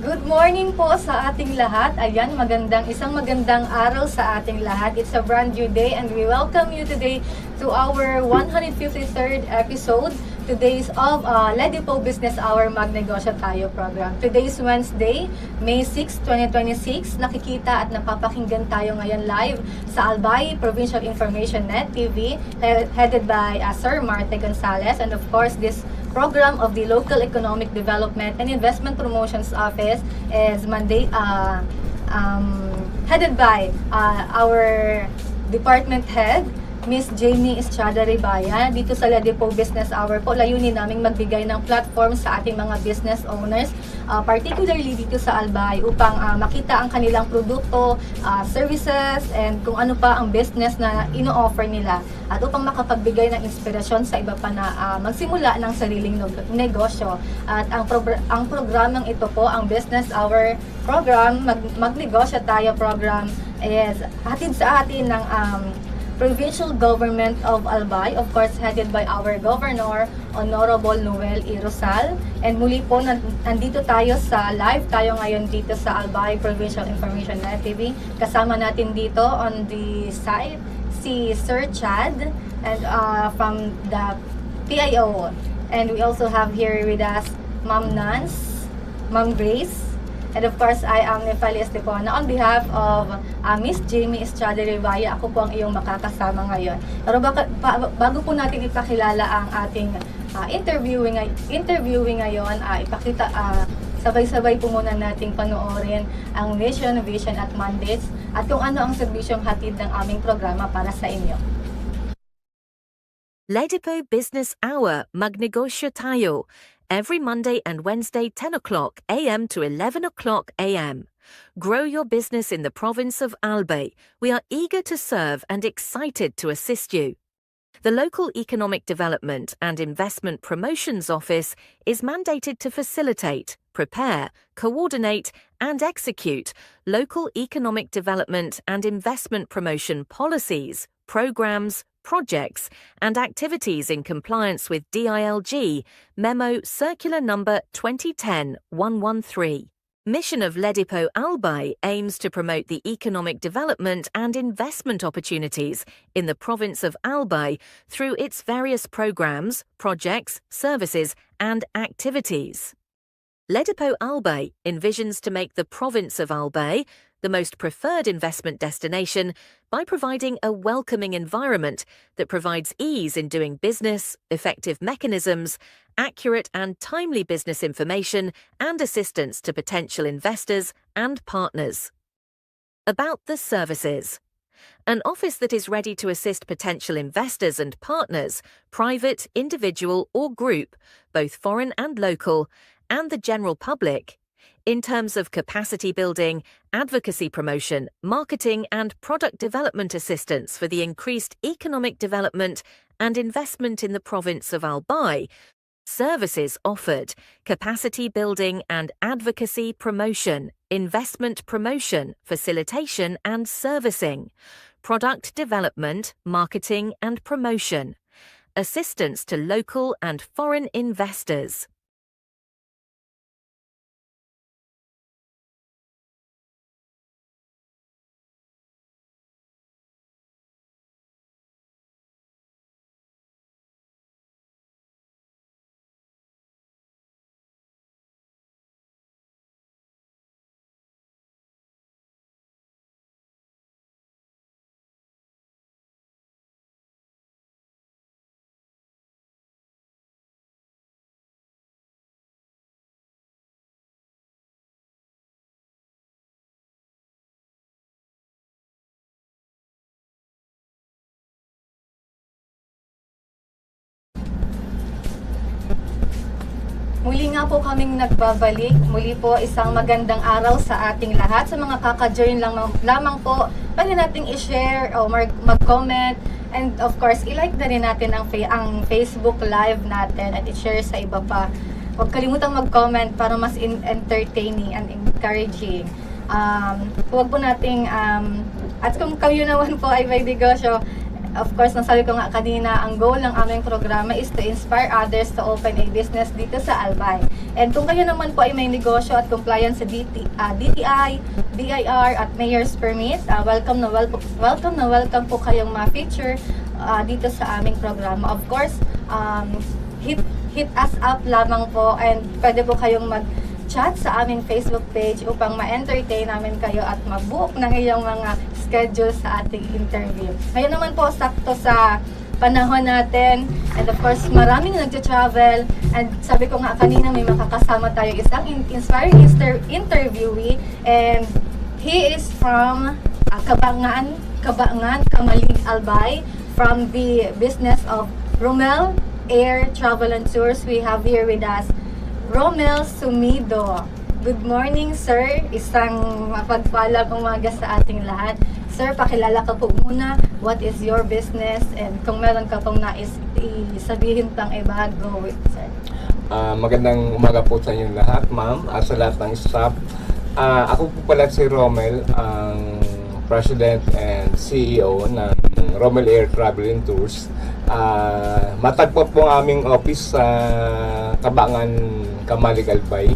Good morning po sa ating lahat. Ayan, isang magandang araw sa ating lahat. It's a brand new day and we welcome you today to our 153rd episode. Today's of Ledipo Business Hour Magnegosyo Tayo program. Today's Wednesday, May 6, 2026. Nakikita at napapakinggan tayo ngayon live sa Albay Provincial Information Net TV headed by Sir Marte Gonzalez, and of course this program of the Local Economic Development and Investment Promotions Office is headed by our department head, Miss Jamie Estrada Ribaya. Dito sa Ledipo Business Hour po, layunin naming magbigay ng platform sa ating mga business owners, particularly dito sa Albay, upang makita ang kanilang produkto, services, and kung ano pa ang business na ino-offer nila, at upang makapagbigay ng inspirasyon sa iba pa na magsimula ng sariling negosyo. At ang programang ito po, ang Business Hour program, Magnegosyo Tayo program, is hatid sa atin ng Provincial Government of Albay, of course headed by our Governor, Honorable Noel E. Rosal. And muli po, nandito tayo live tayo ngayon dito sa Albay Provincial Information Net TV. Kasama natin dito on the side si Sir Chad and from the PIO. And we also have here with us Ma'am Nance, Ma'am Grace, and of course, I am Nefali Estepona. On behalf of Miss Jamie Estrada Ribaya, ako po ang iyong makakasama ngayon. Pero bago po natin ipakilala ang ating interviewing ngayon, sabay-sabay po muna nating panoorin ang mission, vision at mandates at kung ano ang serbisyong hatid ng aming programa para sa inyo. Ledipo Business Hour Magnegosyo Tayo, every Monday and Wednesday 10 o'clock a.m. to 11 o'clock a.m. Grow your business in the province of Albay. We are eager to serve and excited to assist you. The Local Economic Development and Investment Promotions Office is mandated to facilitate, prepare, coordinate, and execute local economic development and investment promotion policies, programs, projects, and activities in compliance with DILG Memo Circular Number 2010-113. Mission of Ledipo Albay aims to promote the economic development and investment opportunities in the province of Albay through its various programs, projects, services, and activities. Ledipo Albay envisions to make the province of Albay the most preferred investment destination by providing a welcoming environment that provides ease in doing business, effective mechanisms, accurate and timely business information, and assistance to potential investors and partners. About the services. An office that is ready to assist potential investors and partners, private, individual or group, both foreign and local, and the general public, in terms of capacity building, advocacy promotion, marketing and product development assistance for the increased economic development and investment in the province of Albay. Services offered: capacity building and advocacy promotion, investment promotion, facilitation and servicing, product development, marketing and promotion, assistance to local and foreign investors. Muli nga po kaming nagbabalik. Muli po isang magandang araw sa ating lahat. Sa mga kaka-join lamang po, pwede nating i-share o mag-comment. And of course, i-like na rin natin ang Facebook Live natin at i-share sa iba pa. Huwag kalimutang mag-comment para mas entertaining and encouraging. Huwag po nating, at kung kayo naman po ay may negosyo, Of course, nasabi ko nga kanina, ang goal ng aming programa is to inspire others to open a business dito sa Albay. And kung kayo naman po ay may negosyo at compliance sa DTI, BIR at Mayor's Permit, welcome po kayong ma-feature dito sa aming programa. Of course, hit us up lamang po, and pwede po kayong mag-chat sa aming Facebook page upang ma-entertain namin kayo at mag-book ng iyong mga schedule sa ating interview. Ngayon naman po, sakto sa panahon natin, and of course, maraming nagja-travel, and sabi ko nga kanina, may makakasama tayo isang inspiring interviewee, and he is from Kabangan, Kamalig, Albay, from the business of Romel Air Travel and Tours. We have here with us Romel Sumido. Good morning, sir. Isang mapagpalang umaga sa ating lahat. Sir, pakilala ka po muna. What is your business? And kung meron ka pong nais sabihin pang iba, go with, sir. Magandang umaga po sa inyo lahat, ma'am, at sa lahat ng staff. Ako po pala si Romel, ang President and CEO ng Romel Air Travel and Tours. Matagpo po ang aming office sa Kabangan, Kamalig, Albay.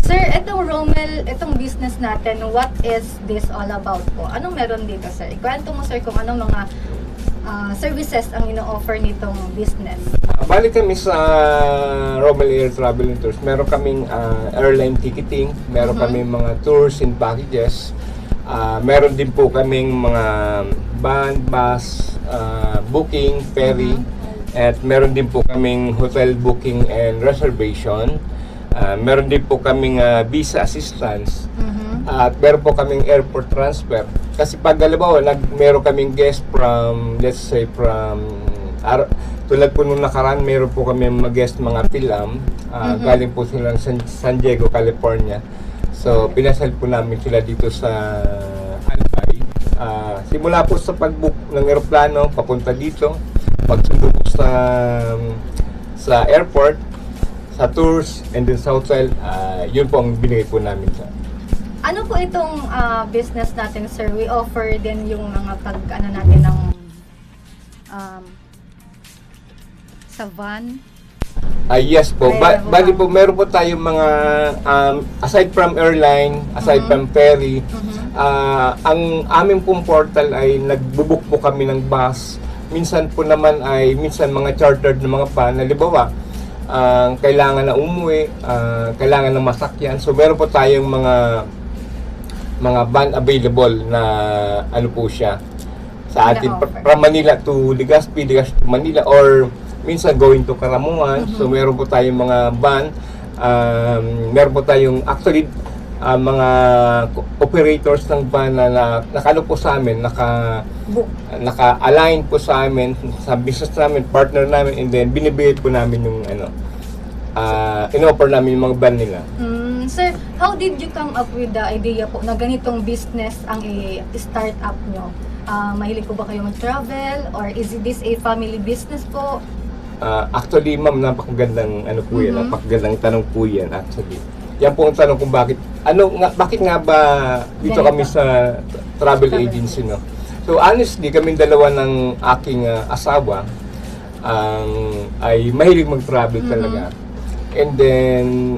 Sir, itong Romel, itong business natin, what is this all about po? Anong meron dito, sir? Ikwento mo, sir, kung anong mga services ang ino-offer nitong business. Balik kami sa Romel Air Travel and Tours. Meron kaming airline ticketing, meron kaming mga tours and packages. Meron din po kaming mga van, bus, booking, ferry, at meron din po kaming hotel booking and reservation. Meron din po kaming visa assistance. At meron po kaming airport transfer. Kasi pag halimbawa, meron kaming guest from, let's say from, tulad po nung nakaraan, meron po kami mag-guest mga Pilam. Galing po sila ng San Diego, California. So, pinasal po namin sila dito sa Albay. Simula po sa pag-book ng aeroplano, papunta dito. Pagsundo po sa airport, sa tours, and then sa hotel, yun po ang binigay po namin sa. Ano po itong business natin, sir? We offer din yung mga pag-ano natin ng sa van. Yes po. Bali po, meron po tayong mga, aside from airline, aside from ferry, ang aming pong portal ay nagbubuk po kami ng bus. Minsan po naman ay, minsan mga chartered na mga van. Halimbawa, kailangan na umuwi, kailangan na masakyan. So, meron po tayong mga van available na ano po siya sa atin from Manila to Legazpi, Legazpi to Manila, or minsan going to Karamuan. So meron po tayong mga van, meron po tayong actually mga operators ng van na nakano po sa amin, naka-align po sa amin, sa business namin, partner namin, and then binibigay po namin yung in-offer namin yung mga van nila. Sir, how did you come up with the idea po na ganitong business ang i-start up nyo? Mahilig po ba kayo mag-travel, or is this a family business po? Actually, ma'am, napakagandang po yan, napakagandang tanong po yan actually. Yan po ang tanong kung bakit nga ba dito kami sa travel agency, no? So honestly, kami dalawa ng aking asawa ay mahilig mag-travel talaga. And then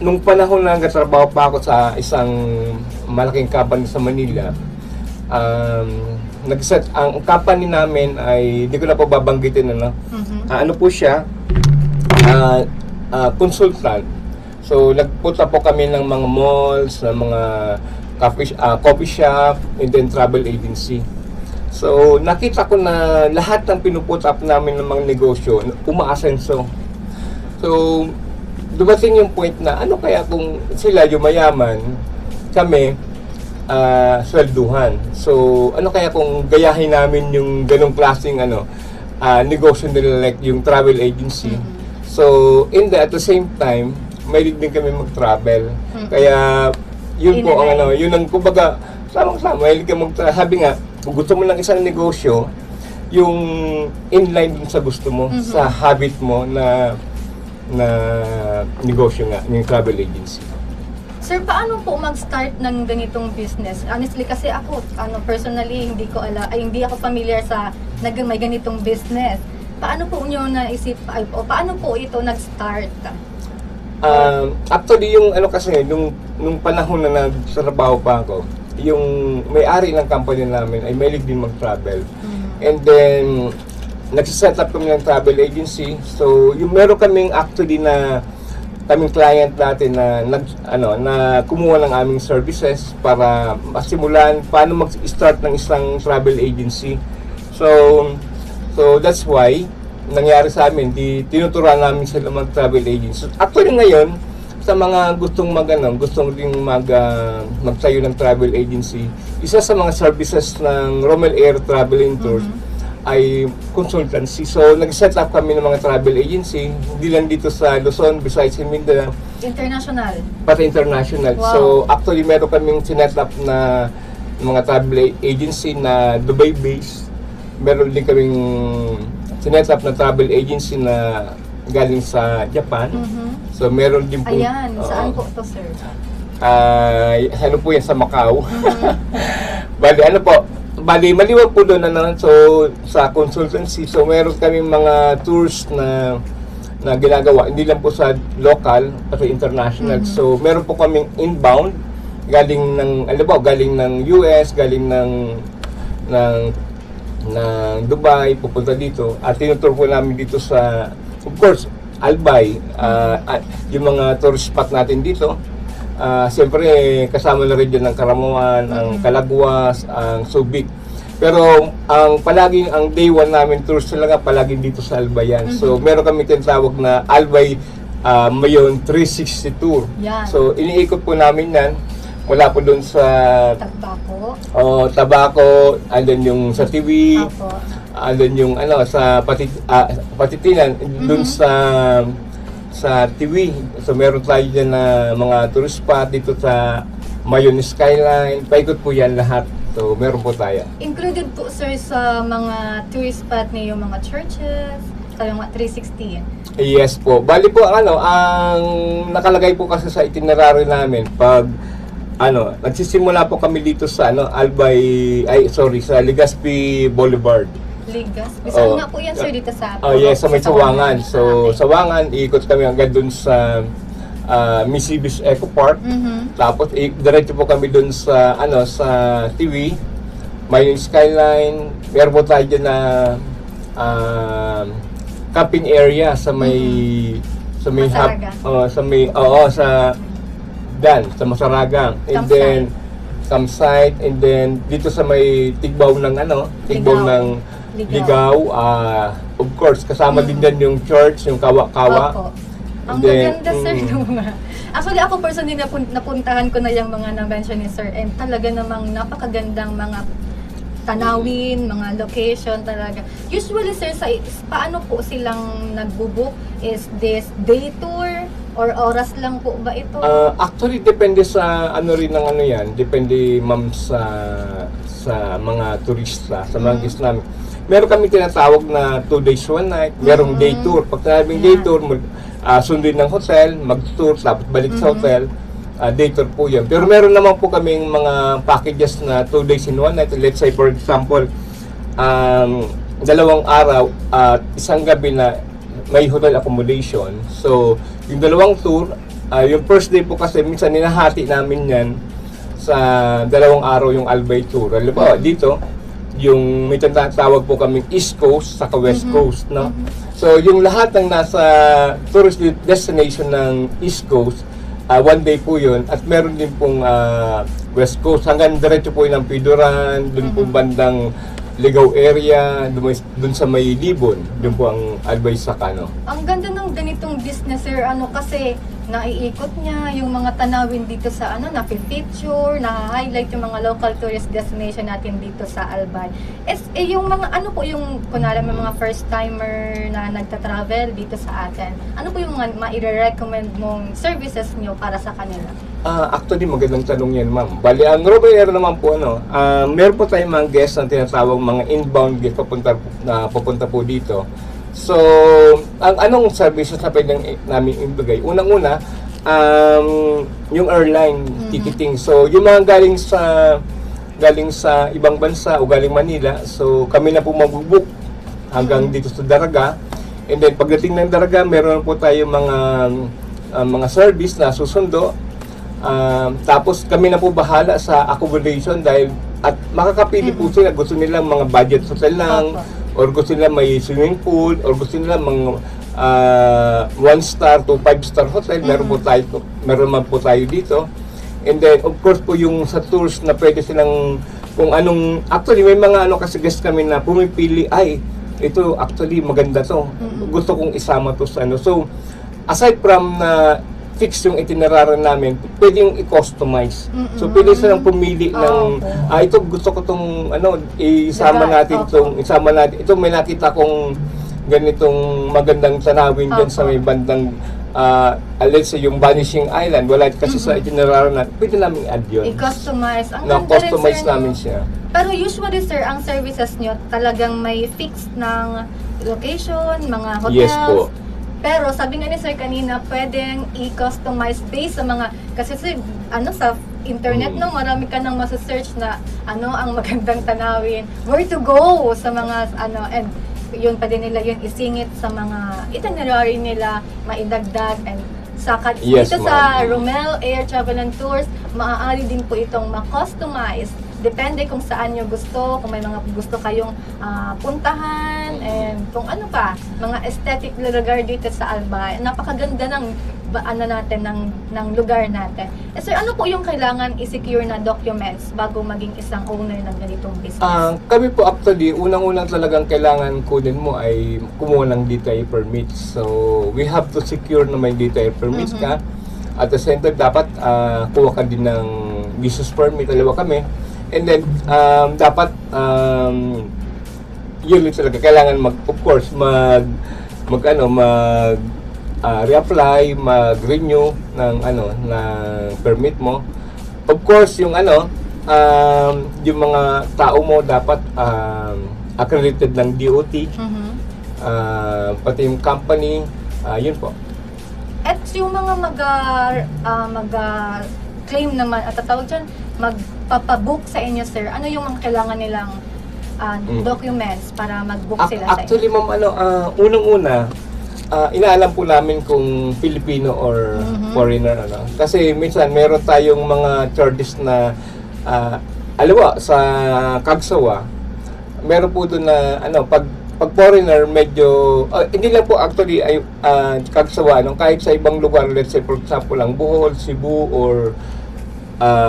nung panahon na nagtatrabaho pa ako sa isang malaking company sa Manila, ang company namin ay, hindi ko na po babanggitin, ano po siya, consultant. So nagpunta po kami ng mga malls, ng mga coffee shop, and then travel agency. So nakita ko na lahat ng pinuput up namin ng mga negosyo umaasenso. So dumating yung point na ano kaya kung sila yung mayaman, kami swelduhan. So ano kaya kung gayahin namin yung ganong klaseng negosyo nila, like yung travel agency. So at the same time, may din kami mag-travel. Kaya yun po ang yun ang kumbaga samang-sama, may ka sabi nga, kung gusto mo ng isang negosyo, yung inline dun sa gusto mo, sa habit mo na negosyo nga, yung travel agency. Sir, paano po mag-start ng ganitong business? Honestly, kasi ako, personally, hindi ako familiar sa may ganitong business. Paano po nyo naisip, o paano po ito nag-start? Actually, yung kasi, nung panahon na nagtrabaho pa ako, yung may-ari ng company namin ay mahilig din mag-travel. And then, nagsiset up kami ng travel agency. So, yung meron kaming actually na kaming client natin na kumuha ng aming services para masimulan paano mag-start ng isang travel agency. So that's why nangyari sa amin, tinuturuan namin sila mag-travel agency. Actually ngayon, sa mga gustong gustong ding magtayo ng travel agency, isa sa mga services ng Romel Air Travel and Tours ay consultancy. So, nag-set up kami ng mga travel agency, hindi lang dito sa Luzon, Visayas and Mindanao. International? Pati international. Wow. So, actually, meron kaming sinet up na mga travel agency na Dubai-based. Meron din kaming sinet up na travel agency na galing sa Japan. So, meron din po... Ayan, saan po ito, sir? Ano po yan, sa Macau. Bali, maliwag po doon so sa consultancy, so meron kaming mga tours na ginagawa, hindi lang po sa local, pati international. So meron po kaming inbound, galing ng US, galing ng Dubai, pupunta dito, at tinutur po namin dito sa, of course, Albay, yung mga tourist spot natin dito. Siyempre, kasama na rin dyan ang Karamuan, ang Calaguas, ang Subic. Pero ang day one namin tours talaga palagi dito sa Albay yan. So meron kami tinatawag na Albay Mayon 360 Tour. Yan. So iniikot po namin yan. Mula po doon sa Tabaco, andun yung sa TV, andun yung sa Patitinan, doon sa TV. So meron tayo dyan na mga tourist spot dito sa Mayon Skyline. Paikot po yan lahat. So meron po tayo. Included po, sir, sa mga tourist spot niyo yung mga churches, sa mga 360. Yes po. Bali po ang nakalagay po kasi sa itinerary namin pag nagsisimula po kami dito sa sa Legazpi Boulevard. Legazpi. Saan nga po yan, sir, dito sa yes, sa may Sawangan. So, Sawangan, iikot kami hanggang dun sa Misibis Eco Park. Tapos, diretso po kami dun sa, sa TV, Mayon Skyline. Meron po tayo dyan na camping area sa may, sa Masaragang. And then, campsite. And then, dito sa may Tigbaw ng Ligaw. Of course, kasama din dyan yung church, yung Kawa-Kawa. Opo. Ang maganda, sir. Actually, ako personally napuntahan ko na yung mga na-mention ni sir. And talaga namang napakagandang mga tanawin, mga location talaga. Usually, sir, paano po silang nagbo-book? Is this day tour? Or oras lang po ba ito? Actually, depende sa yan. Depende, ma'am, sa mga turista, sa mga guest namin. Meron kami tinatawag na 2 days, 1 night. Merong day tour. Pag sabing day tour, sundin ng hotel, mag-tour, tapos balik sa hotel. Day tour po yan. Pero meron naman po kaming mga packages na 2 days in 1 night. Let's say, for example, 2 araw at 1 gabi na may hotel accommodation. So, yung 2 tour, yung first day po kasi minsan ninahati namin yan sa 2 araw yung Albay Tour. Halimbawa, dito, yung may tawag po kaming East Coast saka West Coast, no? So, yung lahat ng nasa tourist destination ng East Coast, 1 day po yun. At meron din pong West Coast. Hanggang diretso po yun ng Piduran, dun po bandang Ligaw area, dun sa may Libon, dun po ang Albay Sakano. Ang ganda ng ganitong business, sir, kasi naiikot niya yung mga tanawin dito sa na-feature, na-highlight yung mga local tourist destination natin dito sa Albay. Yung mga yung kunwari may mga first timer na nagta-travel dito sa atin, ano po yung mga ma-recommend mong services niyo para sa kanila? Actually, magandang tanong yan, ma'am. Bali, ang Romel Air naman po, meron po tayong mga guests na tinatawag mga inbound guests papunta po dito. So, ang anong services na pwedeng namin ibigay? Unang-una, yung airline ticketing. So, yung mga galing sa ibang bansa o galing Manila, so kami na po mag-book hanggang dito sa Daraga. And then pagdating ng Daraga, meron po tayo mga service na susundo. Tapos kami na po bahala sa accommodation dahil at makakapili po sila, gusto nila mga budget hotel lang, or gusto nila may swimming pool, or gusto nila mga 1-star to 5-star hotel. Meron man po tayo dito. And then, of course po, yung sa tours na pwede silang, kung anong, actually, may mga kasi guest kami na pumipili, ay, ito, actually, maganda to. Gusto kong isama to sa So, aside from na fix yung itinerary namin, pwede yung i-customize. So, pwede silang pumili ng, ito, gusto ko tong, isama natin. Ito, may nakita kong ganitong magandang tanawin dyan sa may bandang let's say yung Vanishing Island, wala kasi sa itinerary na, pwede namin i-add yun. I-customize. Ang ganda rin, customize sir, namin siya. Pero usually, sir, ang services nyo talagang may fixed ng location, mga hotels. Yes po. Pero sabi nga ni sir kanina, pwedeng i-customize based sa mga, kasi sir, sa internet, no, marami ka nang masasearch na ang magandang tanawin, where to go sa mga, and yun pa din nila yun isingit sa mga itinerary nila, maidagdag, and Yes, dito sa Romel Air Travel and Tours, maaari din po itong ma-customize. Depende kung saan nyo gusto, kung may mga gusto kayong puntahan, and kung ano pa, mga aesthetic lugar dito sa Albay. Napakaganda ng ng lugar natin. Sir, ano po yung kailangan i-secure na documents bago maging isang owner ng ganitong business? Kami po actually, unang-unang talagang kailangan kunin mo ay kumuha ng DTI permit. So, we have to secure na may DTI permits ka. At the same time, dapat kuha ka din ng business permit. Dalawa kami. And then, dapat, yun talaga, kailangan of course, reapply, mag-renew ng permit mo. Of course, yung yung mga tao mo dapat accredited ng DOT. Pati yung company, yun po. At yung mga mag-claim naman, at tatawag dyan, magpapabook sa inyo, sir, ano yung mga kailangan nilang documents para mag-book sila sa inyo? Actually, ma'am, unang-una, inaalam po namin kung Filipino or foreigner. Kasi minsan, meron tayong mga charges na, sa Kagsawa, meron po doon na, pag foreigner, medyo, hindi lang po actually ay Kagsawa, kahit sa ibang lugar, let's say for example lang Bohol, Cebu, or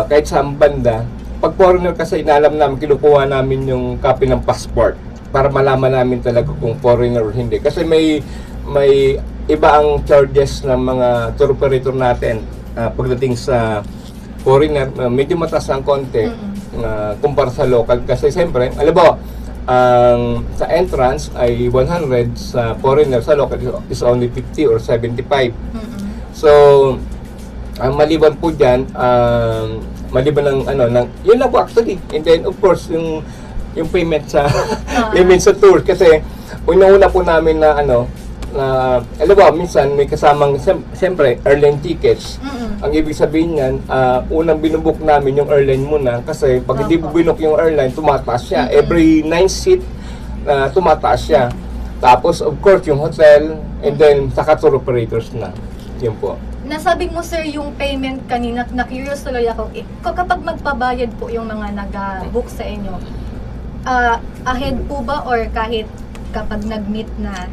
kahit sa banda, pag foreigner kasi inaalam namin, kinukuha namin yung copy ng passport para malaman namin talaga kung foreigner or hindi. Kasi may iba ang charges ng mga tour operator natin pagdating sa foreigner, medyo mataas ang konti kumpara sa local. Kasi siyempre, sa entrance ay 100, sa foreigner, sa local is only 50 or 75. So, maliban po dyan, maliban ng yun lang po actually. And then, of course, yung payment sa payment sa tour. Kasi, una po namin na minsan may kasamang, siyempre, airline tickets. Ang ibig sabihin niyan, unang binubook namin yung airline muna kasi pag hindi binook yung airline, tumataas siya. Every 9 seat, tumataas siya. Tapos, of course, yung hotel, and then, saka tour operators na. Yun po. Nasabi mo, sir, yung payment kanina, na-curious tuloy ako. Kapag magpabayad po yung mga nag-book sa inyo, ahead po ba or kahit kapag nag-meet na?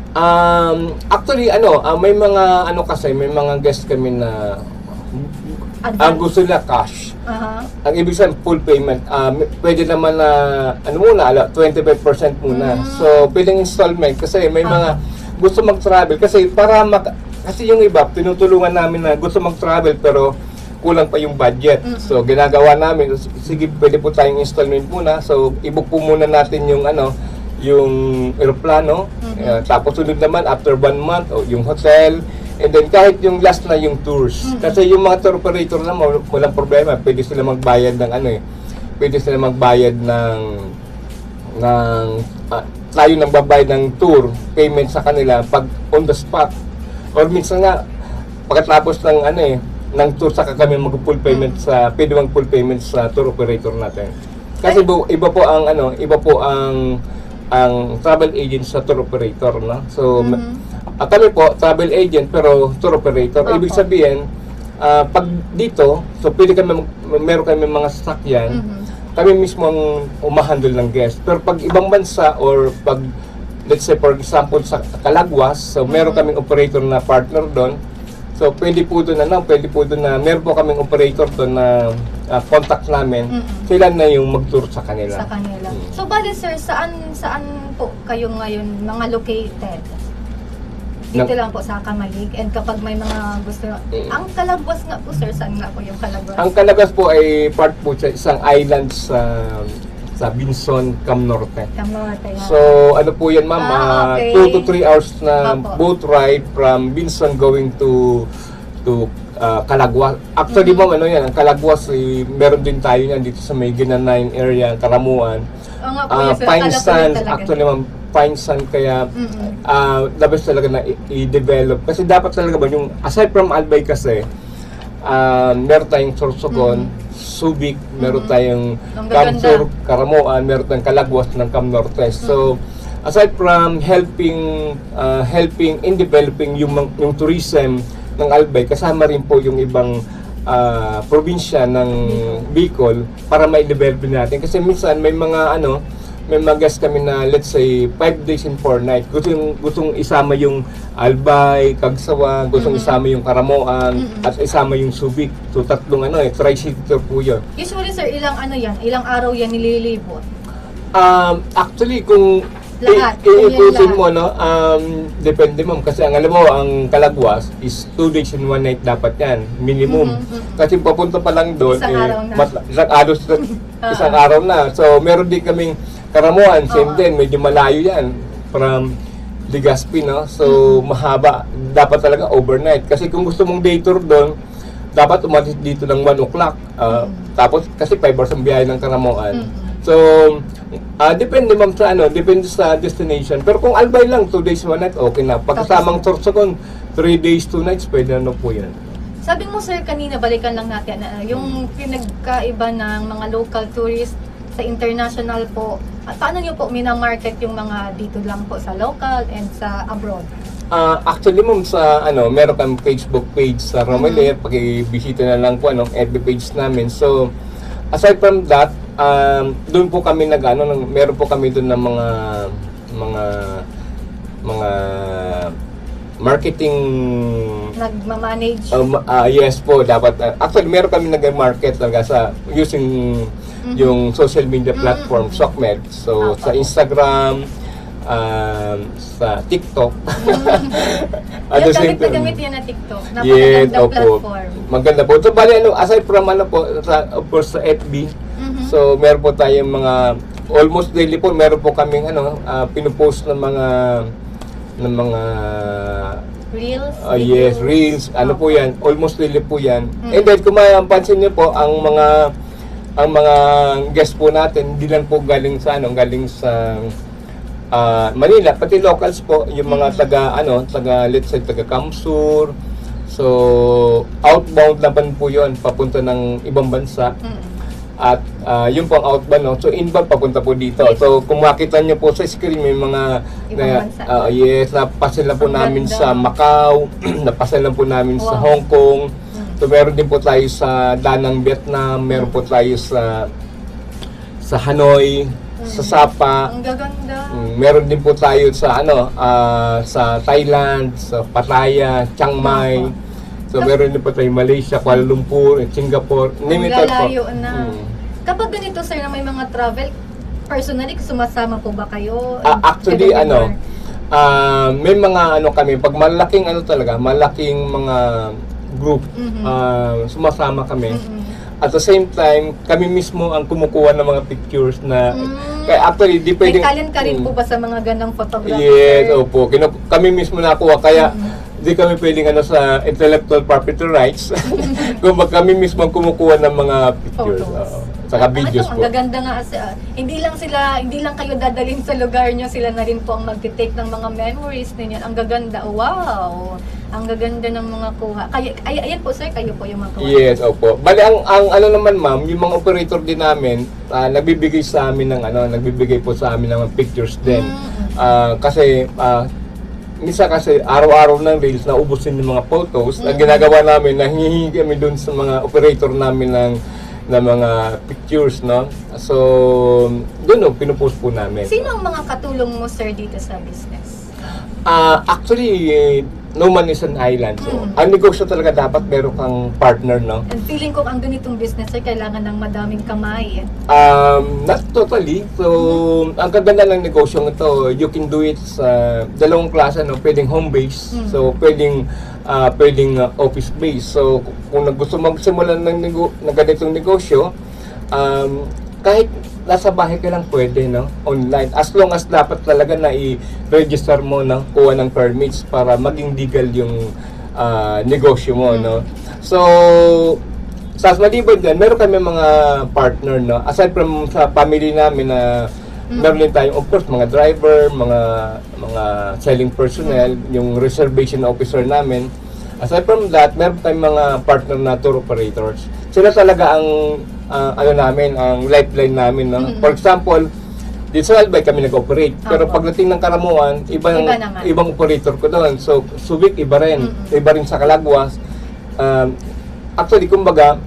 Actually, may mga may mga guests kami na ang gusto nila cash. Ang ibig sabihin full payment. Pwede naman na 25% muna. So, pwedeng installment kasi may mga gusto mag-travel kasi kasi yung iba tinutulungan namin na gusto mag-travel pero kulang pa yung budget. So, ginagawa namin, sige, pwede po tayong installment muna. So, i-book po muna natin yung yung aeroplano, tapos sunod naman after 1 month yung hotel, and then kahit yung last na yung tours. Kasi yung mga tour operator naman walang problema, pwede sila magbayad ng pwede sila magbayad ng tayo nang babayad ng tour payment sa kanila pag on the spot, or minsan nga pagkatapos ng ng tour, saka kami mag-full payment sa, pwede mag-full payment sa tour operator natin. Kasi iba po ang travel agent sa tour operator, no? So, kami po, travel agent, pero tour operator. Opo. Ibig sabihin, pag dito, so pwede kami, meron kami mga sasakyan, kami mismo ang umahandle ng guest. Pero pag ibang bansa, or pag, let's say for example, sa Calagwas, so meron kaming operator na partner doon. So, pwede po doon na, meron po kaming operator doon na contact namin, sila na yung mag-tour sa kanila. Sa kanila. So, bali sir, saan po kayo ngayon mga located? Dito lang po sa Kamalig. And kapag may mga gusto, ang Calagwas nga po sir, saan nga po yung Calagwas? Ang Calagwas po ay part po sa isang island sa Binson, Cam Norte. Kamote, yan. So, ano po yan, ma'am? Okay. 2 to 3 hours na Opo. boat ride from Binson going to Calagwas. Actually, ma'am, ano yan, ang Calagwas, meron din tayo yan dito sa may Ginanayan area, Karamuan. Oo nga po yun, sir. Pine Akala ko Sands, yun talaga. actually, ma'am, Pine Sand, kaya dapat talaga na i-develop. Kasi dapat talaga ba, yung aside from Albay kasi, meron tayong Sorsogon, Subic, meron tayong Ang Camsur, gaganda. Karamuan, meron tayong Calagwas ng Cam Norte. So, aside from helping in developing yung tourism ng Albay, kasama rin po yung ibang probinsya ng Bicol para ma-develop natin. Kasi minsan may mga guests kami na, let's say, 5 days and 4 nights. Gustong isama yung Albay, Cagsawa, gustong isama yung Karamoan, at isama yung Subic. So, tatlong tri-city po yun. Usually sir, ilang araw yan nililibot? Actually, kung Lahat. iipusin mo, no, depende mo. Kasi alam mo, ang Calagwas is 2 days and 1 night dapat yan, minimum. Kasi papunta pa lang doon, Isang araw na. isang araw na. So, meron din kaming Karamuan, same din, medyo malayo yan from Legazpi, no? So, mahaba. Dapat talaga overnight. Kasi kung gusto mong day tour doon, dapat umalis dito ng 1 o'clock. Tapos, kasi 5 hours ang biyahe ng Karamuan. So, depende ma'am depende sa destination. Pero kung Albay lang, 2 days, 1 night, okay na. Pagkasamang Sorsogon, 3 days, 2 nights, pwede na po yan. Sabi mo sir kanina, balikan lang natin, yung pinagkaiba ng mga local tourists sa international po, paano nyo po minamarket yung mga dito lang po sa local and sa abroad? Actually ma'am, meron kang Facebook page sa Romelia, pag-ibisita na lang po FB page namin. So, aside from that, doon po kami meron po kami doon ng mga marketing Nagmamanage? yes po, dapat actually meron kami nag-market talaga sa using yung social media platform SOCMED. So sa Instagram, sa TikTok. At the same time, Gamit yan na TikTok. yes, Napakagandang opo. platform. Maganda po. So bali aside from of course sa FB. So meron po tayong mga almost daily po, meron po kaming pinupost ng mga Reels? yes, reels, po yan, almost daily po yan. And then kung mapansin niyo po, ang mga guests po natin, hindi lang po galing sa Manila, pati locals po, yung mga let's say taga Camsur. So outbound naman po yon, papunta ng ibang bansa. At yun po ang outbound, no? So inbound papunta po dito. So kung makita nyo po sa screen, may mga Ibang bansa. yes, napasil na po Ang namin ganda. sa Macau, napasil na po namin sa Wow. Hong Kong. So meron din po tayo sa Danang, Vietnam, meron po tayo sa Hanoi, sa Sapa. Ang gaganda. Meron din po tayo sa sa Thailand, sa Pattaya, Chiang Mai. So meron din po tayo Malaysia, Kuala Lumpur, Singapore, name it all po. Lalayo na. Kapag ganito sir na may mga travel, personally sumasama po ba kayo? Actually, Kayo may mga kami, pag malaking malaking mga group, sumasama kami. At the same time, kami mismo ang kumukuha ng mga pictures na, kaya actually, di May pwedeng... talent ka rin po ba sa mga ganang photographer? Yes, opo. Kami mismo nakuha, kaya di kami pwedeng sa intellectual property rights. Kung kami mismo ang kumukuha ng mga pictures. Photos. Saka videos Ang po. gaganda nga, hindi lang kayo dadalhin sa lugar nyo, sila na rin po ang mag-take ng mga memories ninyo. Ang gaganda, wow! Ang gaganda ng mga kuha. Ayan po sir, kayo po yung mga kuha. Yes, opo. Bali ang ano naman ma'am, yung mga operator din namin, nagbibigay sa amin ng nagbibigay po sa amin ng mga pictures din. Kasi minsan kasi araw-araw ng reels na ubusin yung mga photos. Ang ginagawa namin, nahihingi kami dun sa mga operator namin ng mga pictures, no? So, doon pinupost po namin. Sino ang mga katulong mo sir dito sa business? Actually, no man is an island. So, ang negosyo talaga dapat meron kang partner, no? And feeling ko ang ganitong business ay kailangan ng madaming kamay. Not totally. So, ang kaganda ng negosyo ito, you can do it sa dalawang klase, no? Pwedeng home base, so pwedeng office base. So, kung gusto magsimula ng ganitong negosyo, kahit nasa bahay ka lang pwede, no? Online. As long as dapat talaga na i-register mo, no? Kuha ng permits para maging legal yung negosyo mo, no? So, sa maliban dyan, meron kami mga partner, no? Aside from sa family namin na meron din tayong, of course, mga driver, mga selling personnel, yung reservation officer namin. Aside from that, meron tayong mga partner na tour operators. Sila talaga ang namin, ang lifeline namin, no? For example, dito sa Albay kami nag-operate. Pero pagdating ng Karamuan, ibang operator ko doon. So, Subic, iba rin. Iba rin sa Calagwas. Actually, kumbaga,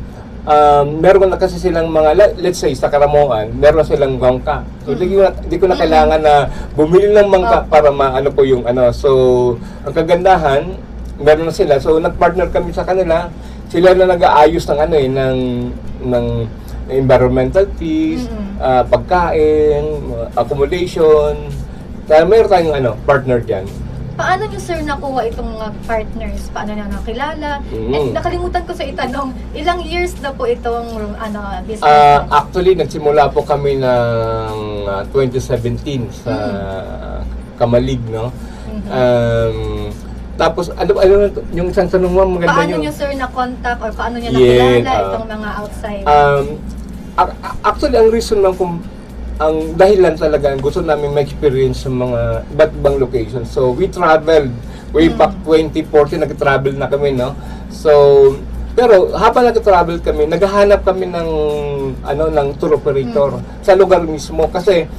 meron na kasi silang mga, let's say, sa Karamuan, meron na silang bangka. So, di ko na kailangan na bumili ng bangka para maano po yung ano. So, ang kagandahan, meron na sila. So, nag-partner kami sa kanila. Sila na nag-aayos ng ng environmental fees, pagkain, accommodation. Kaya meron tayong partner diyan. Paano nyo sir nakuha itong mga partners? Paano nyo nakilala? And nakalimutan ko sa itanong, ilang years na po itong business? Actually, nagsimula po kami ng 2017 sa Kamalig, no? Tapos, ano yung isang tanong mo, maganda paano nyo sir na-contact or paano nyo nakilala itong mga outside? Actually, ang reason lang kung ang dahilan talaga, gusto namin ma-experience sa mga iba't ibang locations. So, we traveled way back 2014, nag-travel na kami, no? So, pero habang nag-travel kami, naghahanap kami ng tour operator sa lugar mismo. Kasi,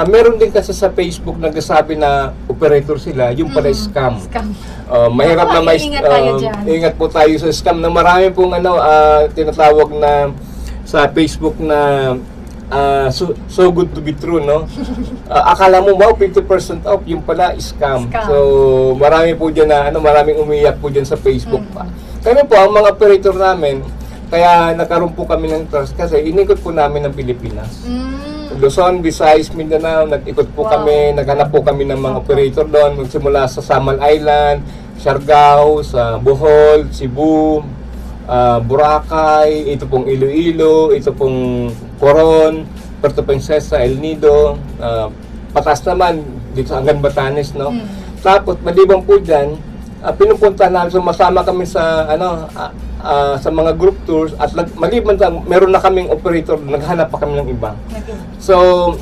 meron din kasi sa Facebook nagsasabi na operator sila, yung pala scam. Mahirap na ingat po tayo sa scam na marami pong tinatawag na sa Facebook na so good to be true, no? Akala mo, wow, 50% off, yung pala scam. So, marami po dyan maraming umiyak po dyan sa Facebook pa. Kaya po, ang mga operator namin, kaya nagkaroon po kami ng trust kasi inikot po namin ng Pilipinas. Luzon, Visayas, Mindanao, nag-ikot po kami, naghanap po kami ng mga operator doon, magsimula sa Samal Island, Siargao, sa Bohol, Cebu, Boracay, ito pong Iloilo, ito pong Coron, Puerto Princesa, El Nido, patas naman dito sa hanggang Batanes, no? Tapos maliban po diyan, pinupunta namin, sumasama kami sa sa mga group tours at maliban sa meron na kaming operator, naghanap pa kami ng iba. So,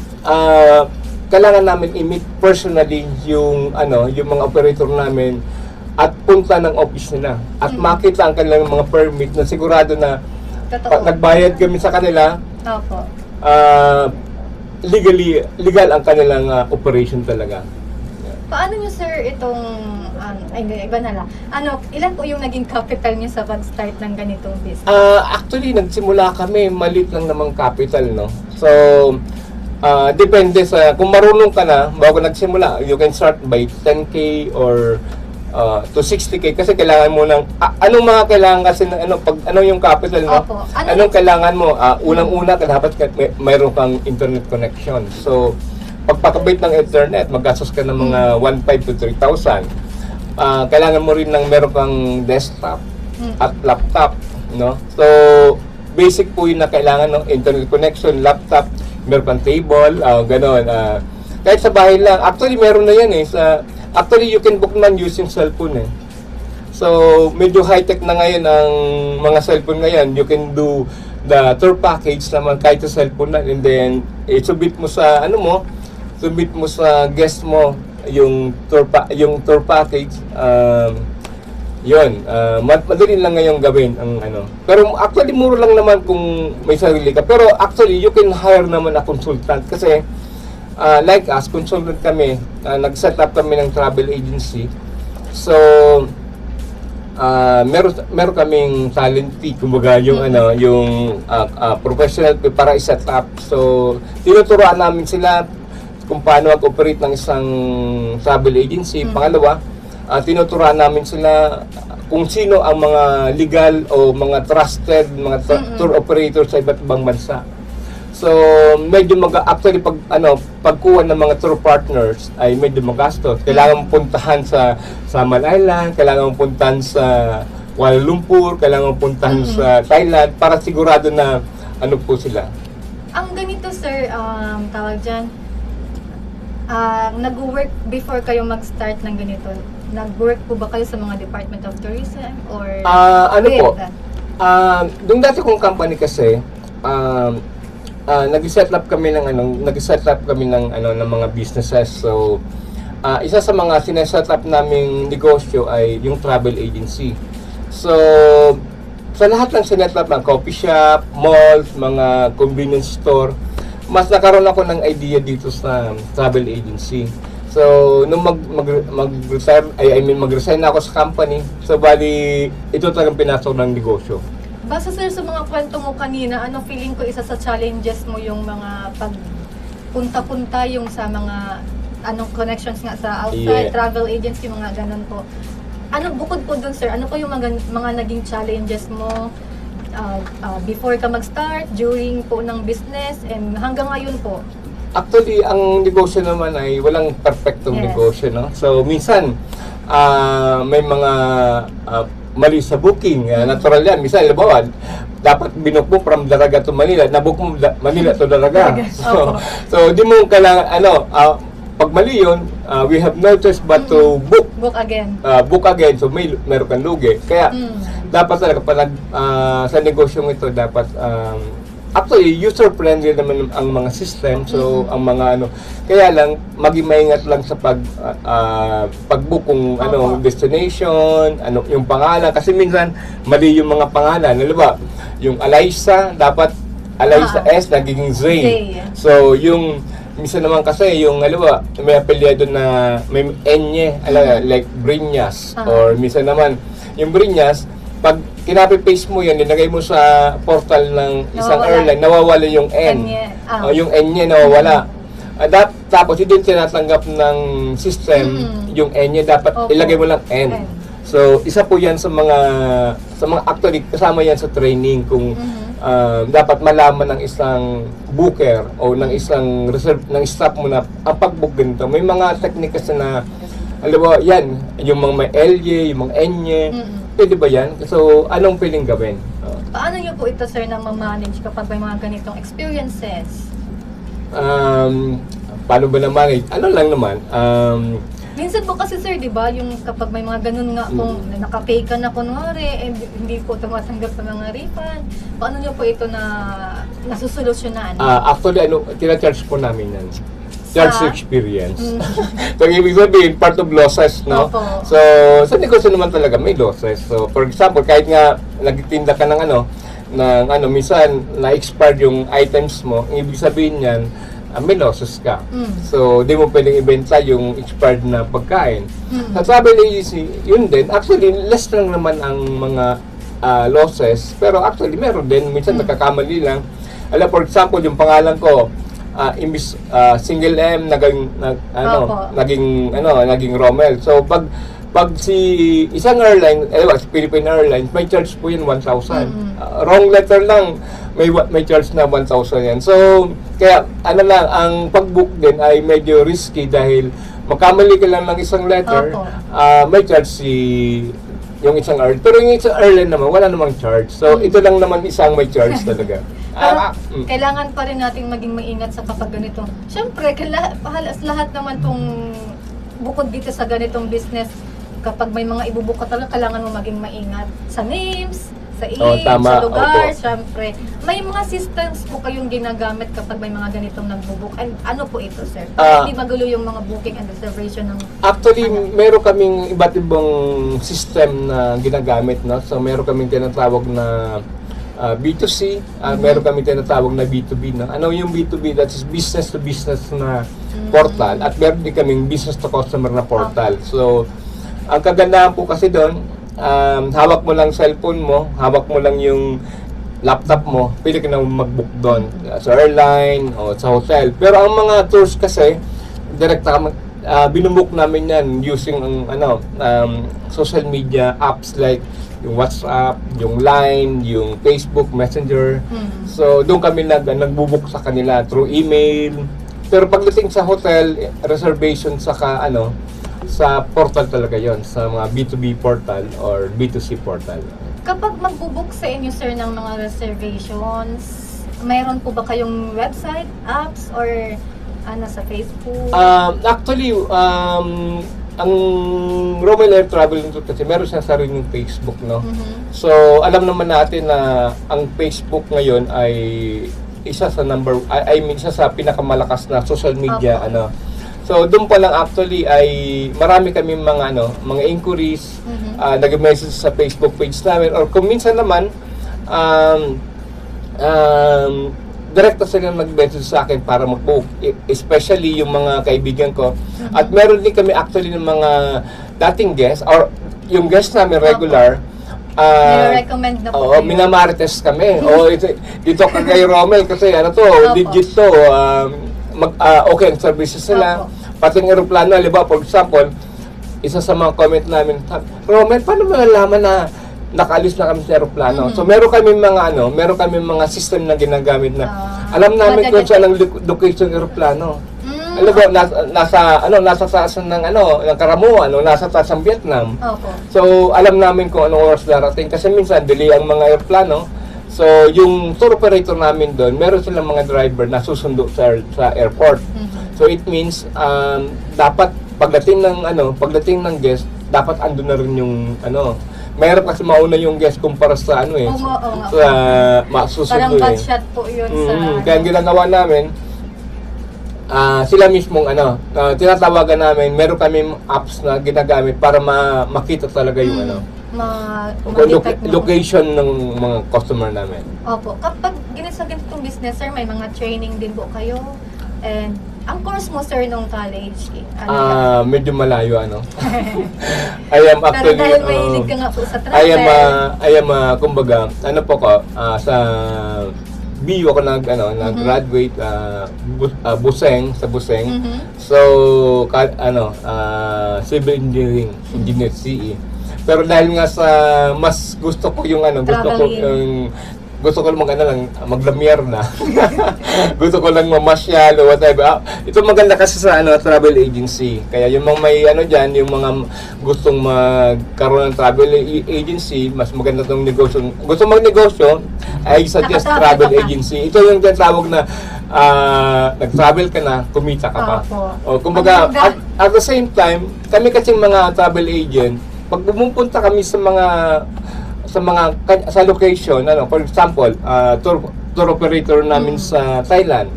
kailangan namin i-meet personally yung mga operator namin at punta ng office nila at makita ang kanilang mga permit na sigurado na nagbayad kami sa kanila. Opo. Legal ang kanilang operation talaga. Paano nyo sir itong iba na lang. Ilan po yung naging capital nyo sa pag-start ng ganitong business? Actually, nagsimula kami, maliit lang namang capital, no? So, depende sa, kung marunong ka na, bago nagsimula, you can start by 10K or to 60K kasi kailangan mo ng anong mga kailangan kasi ng yung capital mo. Anong kailangan mo? Unang-una dapat mayroon kang internet connection. So pagpakabit ng internet, maggastos ka ng mga 1,500 to 3,000. Kailangan mo rin ng meron kang desktop at laptop, no? So basic po yun na kailangan ng internet connection, laptop, meron kang table, ganon. Kahit sa bahay lang, actually meron na yan actually, you can book man using cellphone So, medyo high-tech na ngayon ang mga cellphone ngayon. You can do the tour package naman kahit sa cellphone na, and then submit mo sa submit mo sa guest mo yung tour package. Madali lang ngayong gawin ang Pero actually mura lang naman kung may sarili ka. Pero actually you can hire naman a consultant kasi like us, consultant kami, nag-set up kami ng travel agency. So meron kaming talent fee, kumbaga yung yung professional fee para i-set up. So tinuturuan namin sila kung paano mag-operate ng isang travel agency. Pangalawa, tinuturuan namin sila kung sino ang mga legal o mga trusted mga tour operators sa iba't ibang bansa. So medyo actually pagkuha ng mga tour partners ay medyo magastos. Kailangan mong puntahan sa Saman Island, kailangan mong puntahan sa Kuala Lumpur, kailangan mong puntahan sa Thailand para sigurado na po sila. Ang ganito sir, tawag dyan, nag-work before kayo mag-start ng ganito? Nag-work po ba kayo sa mga Department of Tourism or Dung dati kong company kasi nag-set up kami ng ng mga businesses. So isa sa mga sineset up naming negosyo ay yung travel agency. So sa lahat ng sinet up ng coffee shop, malls, mga convenience store, mas nakaroon ako ng idea dito sa travel agency. So, nung mag-resign na ako sa company, so bali, ito talagang pinasok ng negosyo. Basta sir, sa mga kwento mo kanina, feeling ko isa sa challenges mo yung mga pagpunta-punta yung sa mga connections nga sa outside, travel agency, mga ganun po. Bukod po dun sir, ano po yung mga naging challenges mo before ka mag-start, during po ng business, and hanggang ngayon po? Actually, ang negosyo naman ay walang perfectong negosyo, no? So, minsan, may mga mali sa booking. Natural yan. Minsan, halimbawa, dapat binook mo from Daraga to Manila. Nabook mo Manila to Daraga. So, di mo kailangan, pag mali yun, we have no choice but to book. Book again. Book again. So, meron kang lugi. Kaya, dapat talaga, sa negosyong ito, dapat, actually, user-friendly naman ang mga system. So, ang mga kaya lang, maging maingat lang sa pag-book kung destination, yung pangalan. Kasi minsan, mali yung mga pangalan. Diba? Yung Alyssa, dapat Alyssa S, nagiging Zay. So, yung, minsan naman kasi, yung, may apelyado na, may Enye, like Brinyas. Or minsan naman, yung Brinyas, pag kinapi-paste mo yan, nilagay mo sa portal ng isang airline, nawawala yung N. Yung N niya nawawala. Tapos hindi tinatanggap ng system yung N niya, dapat ilagay mo lang N. So, isa po yan sa mga actually, kasama yan sa training kung dapat malaman ng isang booker o ng isang reserve, ng staff mo na ang pag-book ganito. May mga techniques na yan, yung mga may LY, yung mga NY, pwede ba yan? So, anong pwedeng gawin? Paano nyo po ito, sir, nang ma-manage kapag may mga ganitong experiences? Paano ba naman? Lang naman. Minsan po kasi, sir, di ba, yung kapag may mga ganun nga kung nakapay ka na kunwari, and hindi po tumatanggap sa mga refund, paano nyo po ito nasusolusyonan? Actually, tina-charge po namin yan. Charge experience. So, ibig sabihin, part of losses, no? So, sa negosyo naman talaga may losses. So, for example, kahit nga nagtinda ka ng minsan na-expired yung items mo, ibig sabihin yan, may losses ka. So, di mo pwedeng ibenta yung expired na pagkain. Sa travel agency, yun din. Actually, less lang naman ang mga losses. Pero actually, meron din. Minsan nagkakamali lang. For example, yung pangalan ko, imbis single M naging Rommel. So pag isang airline, Philippine Airlines, may charge po yun 1,000. Wrong letter lang, may charge na 1,000 yan. So kaya ang pag-book din ay medyo risky dahil magkamali ka lang ng isang letter, may charge yung isang airline. Pero yung isang airline naman, wala namang charge. So ito lang naman isang may charge talaga. Pero kailangan pa rin nating maging maingat sa kapag ganito. Siyempre, lahat naman tong bukod dito sa ganitong business, kapag may mga ibubook ka talaga, kailangan mo maging maingat sa names, sa age, tama, sa lugar, opo. syempre. May mga systems po kayong ginagamit kapag may mga ganitong nagbo-book. And ano po ito, sir? Para hindi magulo yung mga booking and reservation ng... Actually, meron kaming iba't ibang system na ginagamit, no? So, meron kaming tinatawag na B2C, meron kaming tinatawag na B2B, no? Ano yung B2B? That is business to business na portal, at meron din kaming business to customer na portal. So, ang kagandahan po kasi doon, hawak mo lang cellphone mo, hawak mo lang yung laptop mo, pwede ka na mag-book doon sa airline o sa hotel. Pero ang mga tours kasi, binubook namin yan using social media apps like yung WhatsApp, yung Line, yung Facebook Messenger. So doon kami nagbubook sa kanila through email. Pero pagdating sa hotel reservation sa sa portal talaga yon, sa mga B2B portal or B2C portal. Kapag magbo-book sa inyo, sir, ng mga reservations, mayroon po ba kayong website, apps, or sa Facebook? Actually, ang Romel Air Travel kasi meron siyang sariling Facebook, no? So, alam naman natin na ang Facebook ngayon ay isa sa isa sa pinakamalakas na social media, So, doon pa lang actually ay marami kaming mga inquiries, nag-message sa Facebook page namin, or kung minsan naman, direkta sila nag-message sa akin para mag-book, especially yung mga kaibigan ko. At meron din kami actually ng mga dating guests, or yung guests namin regular, recommend na po kayo. minamarites kami. Dito ka kay Romel kasi legit to. Okay ang services nila. Pati ng aeroplano, for example, isa sa mga comment namin, Romel, paano mo nalaman na nakaalis na kami sa aeroplano? So meron kami mga system na ginagamit na alam namin kung saan ang location ng aeroplano. Alam mo, nasa taas ng Karamuan, nasa taas ng Vietnam. So alam namin kung anong oras darating kasi minsan delay ang mga aeroplano. So yung tour operator namin doon, meron silang mga driver na susundo sa airport. So it means dapat pagdating ng guest, dapat andun na rin yung mayroon kasi mauna yung guest kumpara sa sa masusundo. Parang bad shot po yun sa... Kaya ang ginagawa namin, sila mismong tinatawagan namin, meron kami apps na ginagamit para makita talaga yung location ng mga customer namin. Opo. Kapag ginasagin itong business, sir, may mga training din po kayo. And ang course mo, sir, nung college, medyo malayo, I am actually... Pero dahil mahilig ka nga po sa travel. I am, kumbaga, sa BU ako nag-graduate, Buseng, sa Buseng. So, civil engineer CE. Pero dahil nga sa mas gusto ko yung gusto ko lang maglamyer na. Gusto ko lang mamasyal o whatever. Ito maganda kasi sa travel agency. Kaya yung mga may diyan, yung mga gustong magkaroon ng travel agency, mas maganda tong negosyo. Gusto magnegosyo, I suggest travel agency. Ito yung tinatawag na nag-travel ka na, kumita ka pa. O kumbaga, at the same time, kami kasing mga travel agent, pag pumupunta kami sa location, for example, tour operator namin sa Thailand,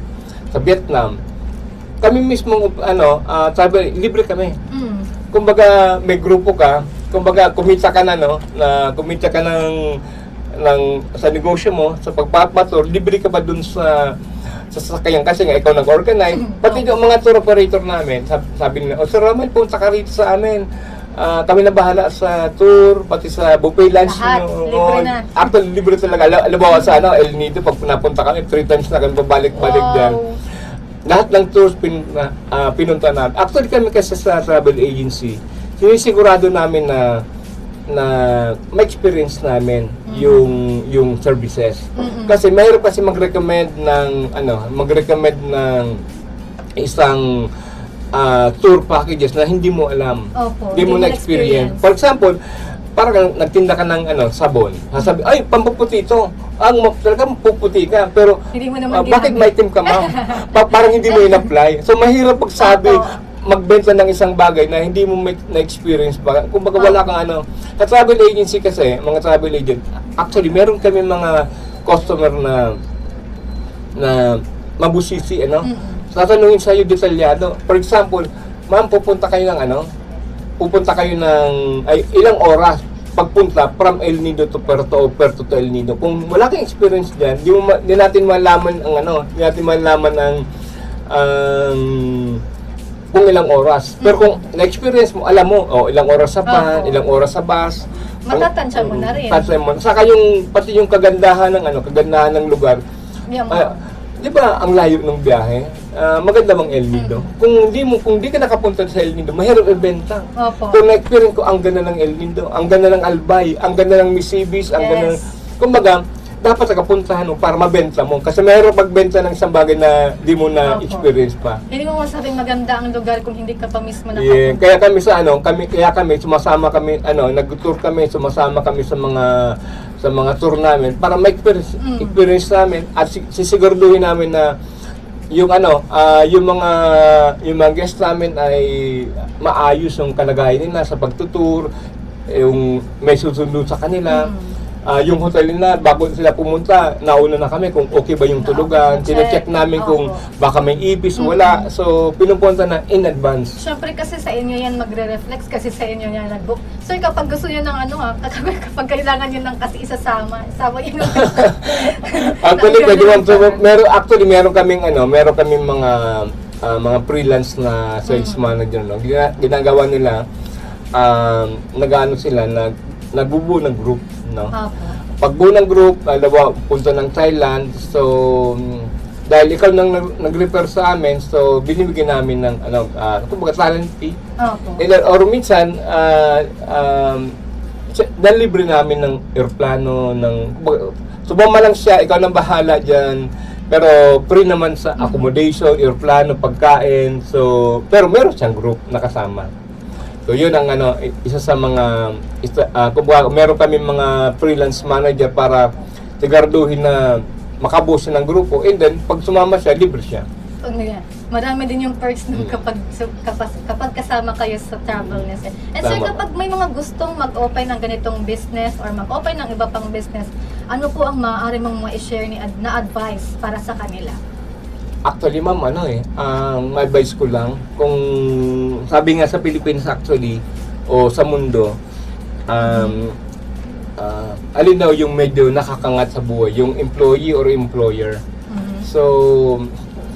sa Vietnam, kami mismo travel, libre kami. Kumbaga may grupo ka, kumbaga kumita ka kumita ka sa negosyo mo, sa pagpapatur, libre ka ba dun sa sasakyan kasi nga ikaw nag-organize. Pati yung mga tour operator namin, sabi nila, Sir Romel, punta ka rito sa amin. Kami na bahala sa tour, pati sa buffet lunch. Libre na. Actually, libre talaga. Alam mo sa El Nido, pag napunta kami, 3 times na kami babalik-balik dyan. Lahat ng tours pinunta namin. Actually, kami kasi sa travel agency, sinisigurado namin na ma-experience namin yung services. Kasi mayroon kasi mag-recommend ng isang tour packages na hindi mo alam. Hindi mo na-experience. For example, parang nagtinda ka ng sabon. Sabi, ay, pampuputi ito. Talagang puputi ka. Pero, hindi mo naman bakit may itim ka, ma'am? Parang hindi mo in-apply. So, mahirap pagsabi. magbenta ng isang bagay na hindi mo na-experience pa. Kumbaga wala kang ano. Sa travel agency kasi, mga travel agent, actually meron kami mga customer na mabusisi, ano? Tatanungin sa'yo detalyado. For example, ma'am, pupunta kayo ng ilang oras pagpunta from El Nido to Puerto o Puerto to El Nido. Kung wala kang experience diyan, di natin malaman ang kung ilang oras. Pero kung na-experience mo, alam mo, ilang oras sa van, ilang oras sa bus. Matatansya mo na rin. Tansya mo. Saka pati yung kagandahan ng lugar. Di ba ang layo ng biyahe? Maganda bang El Nido? Kung di ka nakapunta sa El Nido, mahirap ibenta. Opo. Kung na-experience ko, ang ganda ng El Nido, ang ganda ng Albay, ang ganda ng Misibis, ang ganda ng... Kumbaga, dapat nakapuntahan mo para mabenta mo. Kasi mahirap magbenta ng isang bagay na di mo na-experience pa. Hindi mo masabing maganda ang lugar kung hindi ka pa mismo nakapunta. Yeah. Kaya kami sumasama kami, nag-tour kami, sumasama kami sa mga tour namin para ma-experience namin at sisiguraduhin namin na yung mga guests namin ay maayos yung kalagayan nila sa pagtutour, yung may susunod sa kanila. Yung hotel nila, bago sila pumunta, nauna na kami kung okay ba yung tulugan. Sine-check namin kung baka may ipis, wala. So, pinupunta na in advance. Siyempre kasi sa inyo yan magre-reflex kasi sa inyo yan nag-book. So, kapag gusto nyo ng kapag kailangan nyo ng kasi isama yun. Actually, pwede mo. Actually, meron kaming mga freelance na sales manager. No? Ginagawa nila, nagbubuo ng group. No? Pagbuo ng group, punta ng Thailand. So, dahil ikaw nang nag-refer sa amin, so binibigyan namin ng kumbaga talent fee. Or minsan, libre namin ng aeroplano, sumama lang siya, ikaw nang bahala dyan. Pero free naman sa accommodation, aeroplano, pagkain. So, pero meron siyang group na kasama. So yun ang isa sa mga meron kami mga freelance manager para siguraduhin na makabuo siya ng grupo, and then pag sumama siya, libre siya. Marami din yung perks nung kapag kasama kayo sa travel niya, sir. And sir, kapag may mga gustong mag-open ng ganitong business or mag-open ng iba pang business, ano po ang maaari mong ma-share na advice para sa kanila? Actually, ma'am, my advice ko lang, kung sabi nga sa Philippines actually, o sa mundo, alin daw yung medyo nakakangat sa buhay, yung employee or employer. So,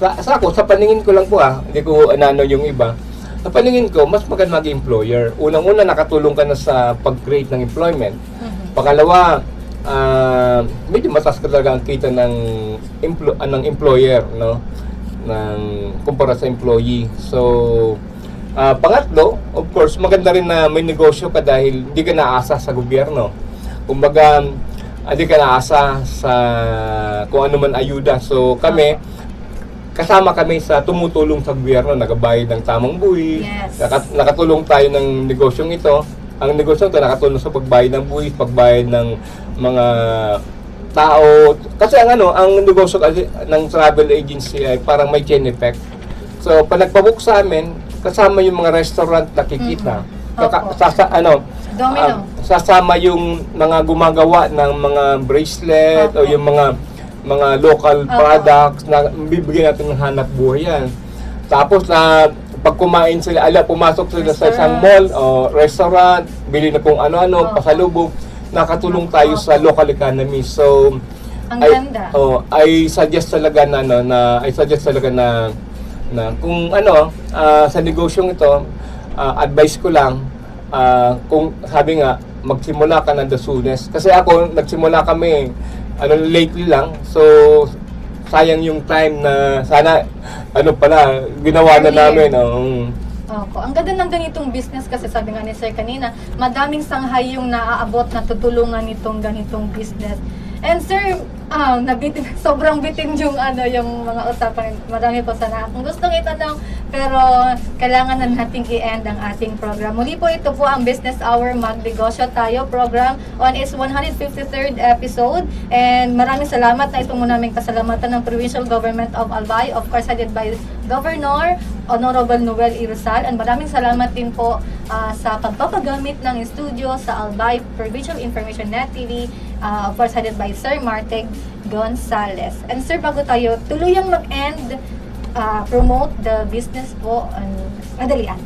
sa paningin ko lang po hindi ko yung iba, sa paningin ko, mas maganda maging employer. Unang-una, nakatulong ka na sa pag-create ng employment. Pangalawa, medyo mataas ka talaga ang kita ng employer, no? Kumpara sa employee. So, pangatlo, of course, maganda rin na may negosyo ka dahil hindi ka naasa sa gobyerno. Kumbaga, hindi ka naasa sa kung ano man ayuda. So, kasama kami sa tumutulong sa gobyerno, nagabayad ng tamang buwis. Yes. Nakatulong tayo ng negosyong ito. Ang negosyo ito nakatulong sa pagbayad ng buwis, pagbayad ng mga tao. Kasi ang negosyo ng travel agency ay parang may chain effect. So, pag nagpabook sa amin, kasama yung mga restaurant na kikita. Domino. Sasama yung mga gumagawa ng mga bracelet o yung mga local products na bibigyan natin ng hanap buhay yan. Tapos pag kumain sila, pumasok sila sa isang mall o restaurant, bili na kung ano-ano, pasalubong, nakatulong tayo sa local economy. So, ang ganda. I suggest talaga na kung sa negosyong ito, advice ko lang, kung sabi nga, magsimula ka ng the soonest. Kasi ako, nagsimula kami, lately lang. So, sayang yung time na sana, ginawa na namin. Ang ganda ng ganitong business kasi sabi nga ni Sir kanina, madaming sanghay yung naaabot na tutulungan nitong ganitong business. And Sir, sobrang bitin yung mga usapan. Marami po sana akong gustong itanong, pero kailangan na nating i-end ang ating program. Muli po, ito po ang Business Hour Magnegosyo Tayo program on its 153rd episode. And maraming salamat na ito muna naming pasalamatan ng Provincial Government of Albay, of course headed by Governor Honorable Noel Irusal, and maraming salamat din po sa pagpapagamit ng studio sa Albay Provincial Information Net TV, of course headed by Sir Marteg Gonzales. And sir, bago tayo tuluyang mag-end, promote the business po, madalian.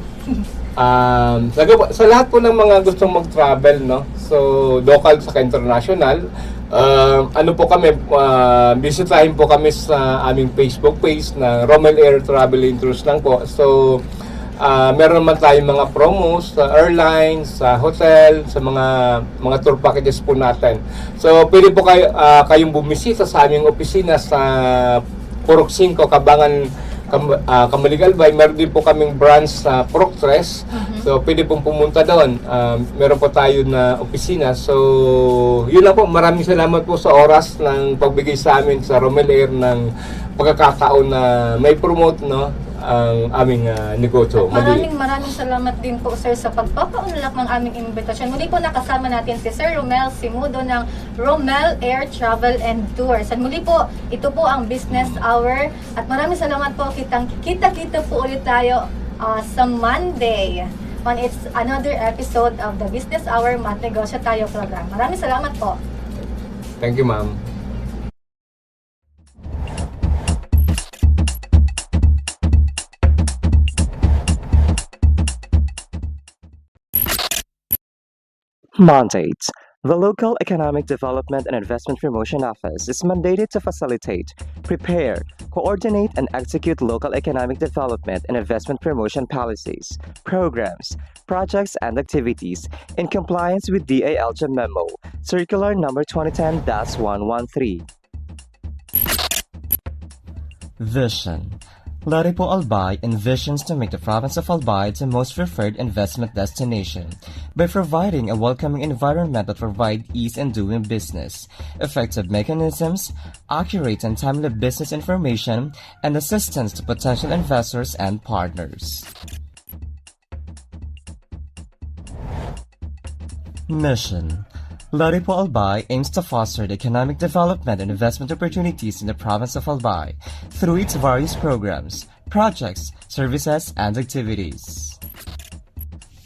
Sa lahat po ng mga gustong mag-travel, no? So, local sa international, ano po kami, bisitahin po kami sa aming Facebook page na Romel Air Travel and Tours lang po. So, meron naman tayong mga promos sa airlines, sa hotel, sa mga tour packages po natin. So, pwede po kayong bumisita sa aming opisina sa Purok 5, Kabangan, Camaligalbay. Meron din po kaming branch sa Purok 3. So, pwede pong pumunta doon. Meron po tayo na opisina. So, yun lang po. Maraming salamat po sa oras ng pagbigay sa amin sa Romel Air ng pagkakataon na may promote, no, ang aming negosyo. Maraming salamat din po sir sa pagpapaunlak ng aming imbitasyon. Muli po nakasama natin si Sir Romel Simudo ng Romel Air Travel and Tours. At muli po, ito po ang Business Hour. At maraming salamat po. Kita-kita po ulit tayo sa Monday on its another episode of the Business Hour Magnegosyo Tayo program. Maraming salamat po. Thank you, ma'am. Mandates. The Local Economic Development and Investment Promotion Office is mandated to facilitate, prepare, coordinate, and execute local economic development and investment promotion policies, programs, projects, and activities in compliance with DALJ Memo, Circular Number 2010-113. Vision. Laripo Albay envisions to make the province of Albay the most preferred investment destination by providing a welcoming environment that provides ease in doing business, effective mechanisms, accurate and timely business information, and assistance to potential investors and partners. Mission. Laripo Albay aims to foster the economic development and investment opportunities in the province of Albay through its various programs, projects, services, and activities.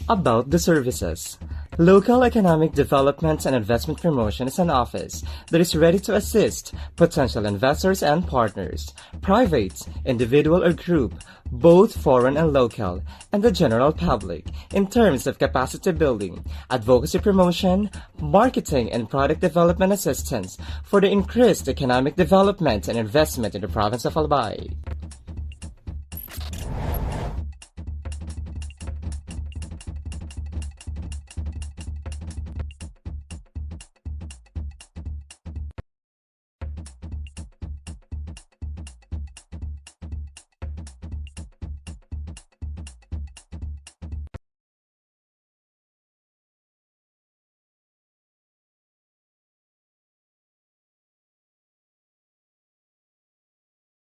About the services. Local Economic Development and Investment Promotion is an office that is ready to assist potential investors and partners, private, individual or group, both foreign and local, and the general public, in terms of capacity building, advocacy promotion, marketing and product development assistance for the increased economic development and investment in the province of Albay.